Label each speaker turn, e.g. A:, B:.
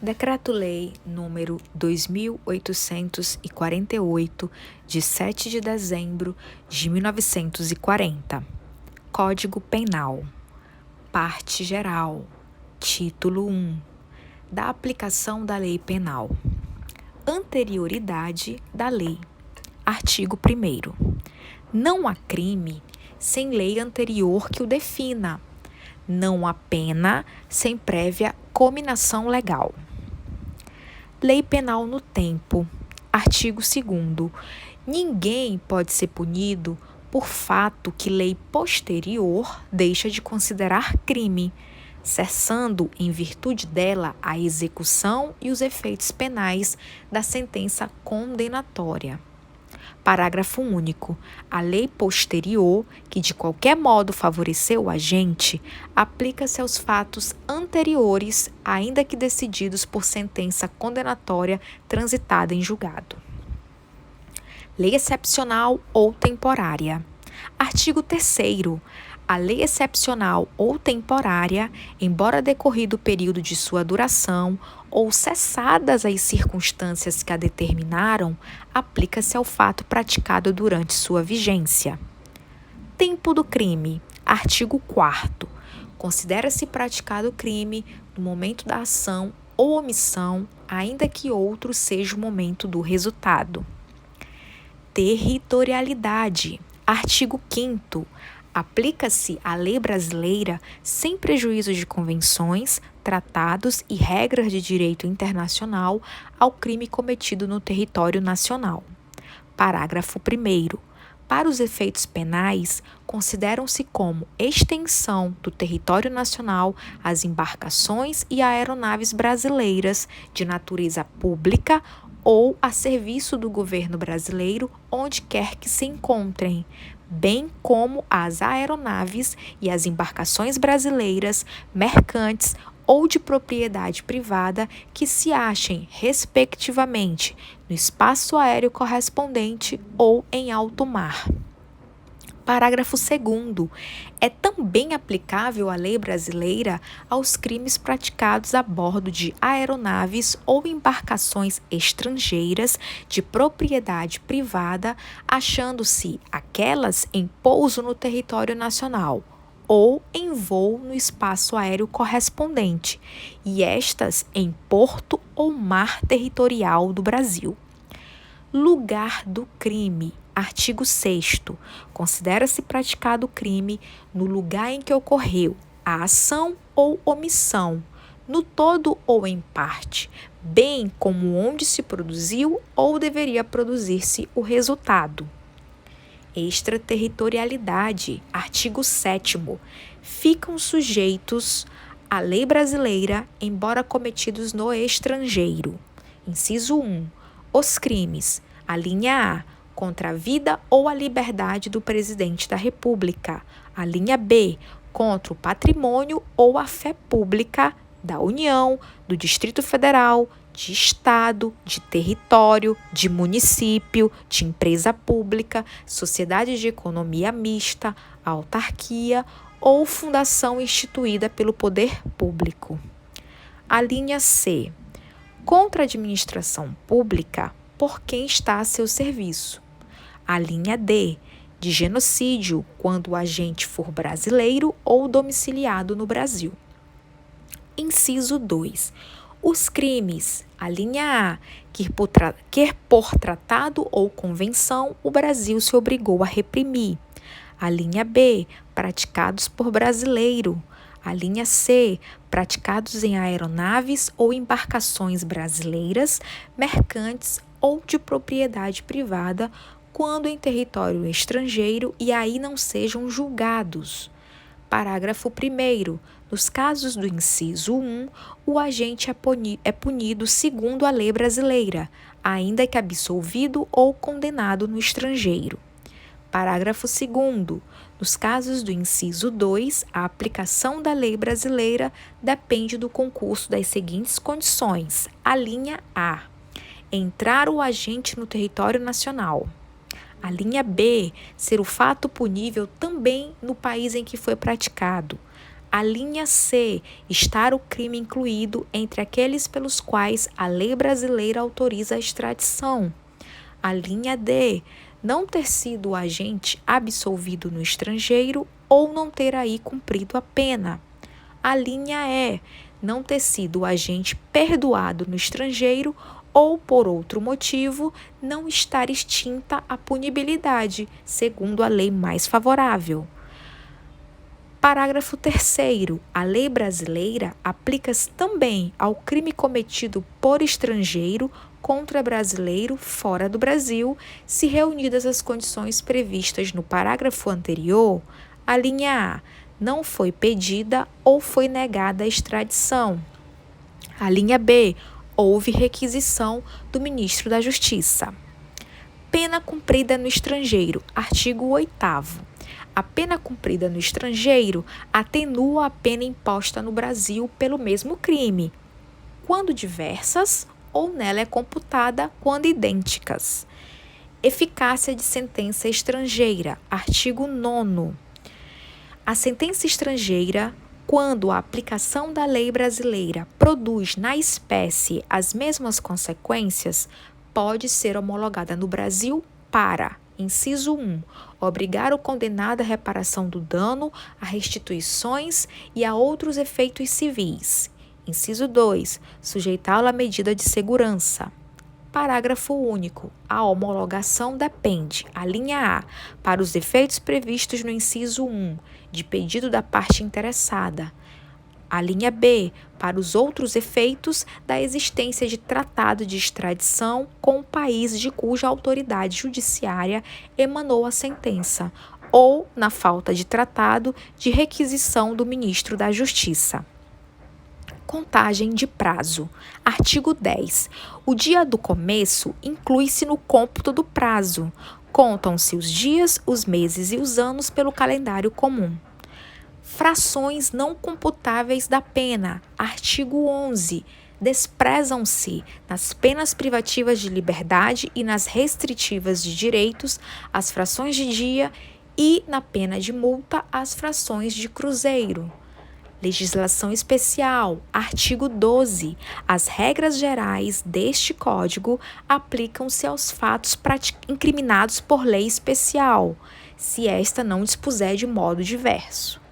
A: Decreto-Lei número 2.848, de 7 de dezembro de 1940. Código Penal. Parte Geral. Título 1. Da aplicação da Lei Penal. Anterioridade da lei. Artigo 1º. Não há crime sem lei anterior que o defina. Não há pena sem prévia cominação legal. Lei Penal no tempo. Artigo 2º. Ninguém pode ser punido por fato que lei posterior deixa de considerar crime, cessando em virtude dela a execução e os efeitos penais da sentença condenatória. Parágrafo único. A lei posterior, que de qualquer modo favoreceu o agente, aplica-se aos fatos anteriores, ainda que decididos por sentença condenatória transitada em julgado. Lei excepcional ou temporária. Artigo 3º. A lei excepcional ou temporária, embora decorrido o período de sua duração ou cessadas as circunstâncias que a determinaram, aplica-se ao fato praticado durante sua vigência. Tempo do crime. Artigo 4º. Considera-se praticado o crime no momento da ação ou omissão, ainda que outro seja o momento do resultado. Territorialidade. Artigo 5º. Aplica-se a lei brasileira sem prejuízo de convenções, tratados e regras de direito internacional ao crime cometido no território nacional. Parágrafo 1º. Para os efeitos penais, consideram-se como extensão do território nacional as embarcações e aeronaves brasileiras de natureza pública ou a serviço do governo brasileiro onde quer que se encontrem, bem como as aeronaves e as embarcações brasileiras, mercantes ou de propriedade privada que se achem, respectivamente, no espaço aéreo correspondente ou em alto mar. Parágrafo 2º. É também aplicável a lei brasileira aos crimes praticados a bordo de aeronaves ou embarcações estrangeiras de propriedade privada, achando-se aquelas em pouso no território nacional ou em voo no espaço aéreo correspondente, e estas em porto ou mar territorial do Brasil. Lugar do crime. Artigo 6º. Considera-se praticado o crime no lugar em que ocorreu a ação ou omissão, no todo ou em parte, bem como onde se produziu ou deveria produzir-se o resultado. Extraterritorialidade. Artigo 7º. Ficam sujeitos à lei brasileira, embora cometidos no estrangeiro. Inciso 1. Os crimes. A linha A. Contra a vida ou a liberdade do presidente da República. A linha B. Contra o patrimônio ou a fé pública da União, do Distrito Federal, de Estado, de território, de município, de empresa pública, sociedade de economia mista, autarquia ou fundação instituída pelo poder público. A linha C. Contra a administração pública por quem está a seu serviço. A linha D. De genocídio, quando o agente for brasileiro ou domiciliado no Brasil. Inciso 2. Os crimes. A linha A. Que por tratado ou convenção o Brasil se obrigou a reprimir. A linha B. Praticados por brasileiro. A linha C. Praticados em aeronaves ou embarcações brasileiras, mercantes ou de propriedade privada, quando em território estrangeiro e aí não sejam julgados. Parágrafo 1º. Nos casos do inciso 1, o agente é punido segundo a lei brasileira, ainda que absolvido ou condenado no estrangeiro. Parágrafo 2º. Nos casos do inciso 2, a aplicação da lei brasileira depende do concurso das seguintes condições. A linha A. Entrar o agente no território nacional. A linha B. Ser o fato punível também no país em que foi praticado. A linha C, estar o crime incluído entre aqueles pelos quais a lei brasileira autoriza a extradição. A linha D, não ter sido o agente absolvido no estrangeiro ou não ter aí cumprido a pena. A linha E, não ter sido o agente perdoado no estrangeiro ou, por outro motivo, não estar extinta a punibilidade, segundo a lei mais favorável. Parágrafo 3º. A lei brasileira aplica-se também ao crime cometido por estrangeiro contra brasileiro fora do Brasil, se reunidas as condições previstas no parágrafo anterior. A linha A, não foi pedida ou foi negada a extradição. A linha B, houve requisição do ministro da Justiça. Pena cumprida no estrangeiro. Artigo 8º. A pena cumprida no estrangeiro atenua a pena imposta no Brasil pelo mesmo crime, quando diversas, ou nela é computada quando idênticas. Eficácia de sentença estrangeira. Artigo 9º. A sentença estrangeira, quando a aplicação da lei brasileira produz na espécie as mesmas consequências, pode ser homologada no Brasil para: inciso 1. Obrigar o condenado à reparação do dano, a restituições e a outros efeitos civis. Inciso 2. Sujeitá-lo à medida de segurança. Parágrafo único. A homologação depende, a linha A, para os efeitos previstos no inciso 1, de pedido da parte interessada. A linha B, para os outros efeitos da existência de tratado de extradição com o país de cuja autoridade judiciária emanou a sentença, ou, na falta de tratado, de requisição do ministro da Justiça. Contagem de prazo. Artigo 10. O dia do começo inclui-se no cômputo do prazo. Contam-se os dias, os meses e os anos pelo calendário comum. Frações não computáveis da pena. Artigo 11. Desprezam-se, nas penas privativas de liberdade e nas restritivas de direitos, as frações de dia e, na pena de multa, as frações de cruzeiro. Legislação especial. Artigo 12. As regras gerais deste Código aplicam-se aos fatos incriminados por lei especial, se esta não dispuser de modo diverso.